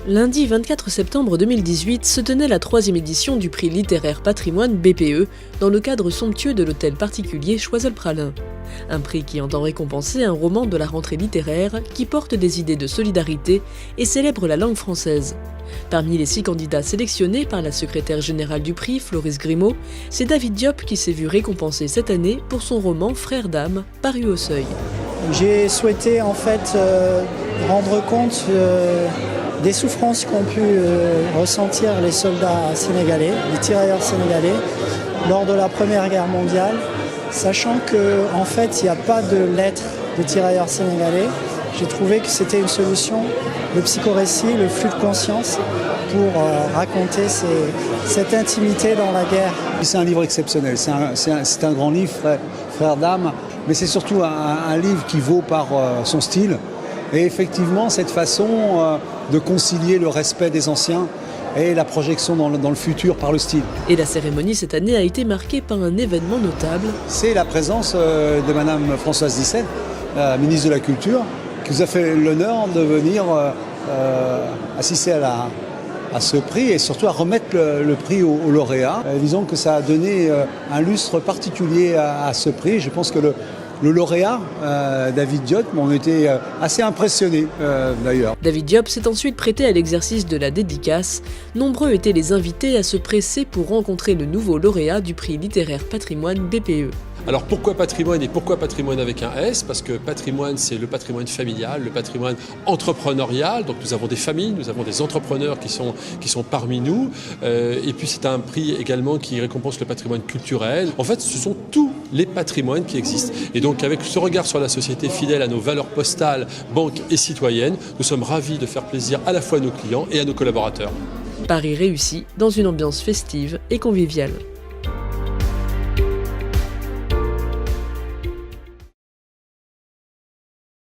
Lundi 24 septembre 2018 se tenait la 3e édition du prix littéraire patrimoine BPE dans le cadre somptueux de l'hôtel particulier Choiseul-Praslin. Un prix qui entend récompenser un roman de la rentrée littéraire qui porte des idées de solidarité et célèbre la langue française. Parmi les 6 candidats sélectionnés par la secrétaire générale du prix, Floris Grimaud, c'est David Diop qui s'est vu récompensé cette année pour son roman Frères d'âme, paru au Seuil. J'ai souhaité en fait rendre compte des souffrances qu'ont pu ressentir les soldats sénégalais, les tirailleurs sénégalais, lors de la Première Guerre mondiale, sachant qu'en fait, il n'y a pas de lettres de tirailleurs sénégalais. J'ai trouvé que c'était une solution, le psychorécit, le flux de conscience, pour raconter cette intimité dans la guerre. C'est un livre exceptionnel, c'est un grand livre, Frères d'âme, mais c'est surtout un livre qui vaut par son style. Et effectivement, cette façon de concilier le respect des anciens et la projection dans le futur par le style. Et la cérémonie cette année a été marquée par un événement notable. C'est la présence de Madame Françoise Dissette, ministre de la Culture, qui nous a fait l'honneur de venir assister à ce prix et surtout à remettre le prix aux lauréats. Disons que ça a donné un lustre particulier à ce prix. Je pense que le lauréat, David Diop, on était assez impressionnés d'ailleurs. David Diop s'est ensuite prêté à l'exercice de la dédicace. Nombreux étaient les invités à se presser pour rencontrer le nouveau lauréat du prix littéraire patrimoine BPE. Alors pourquoi patrimoine et pourquoi patrimoine avec un S? Parce que patrimoine, c'est le patrimoine familial, le patrimoine entrepreneurial. Donc nous avons des familles, nous avons des entrepreneurs qui sont parmi nous. Et puis c'est un prix également qui récompense le patrimoine culturel. En fait, ce sont tous les patrimoines qui existent. Et donc avec ce regard sur la société fidèle à nos valeurs postales, banques et citoyennes, nous sommes ravis de faire plaisir à la fois à nos clients et à nos collaborateurs. Paris réussi dans une ambiance festive et conviviale.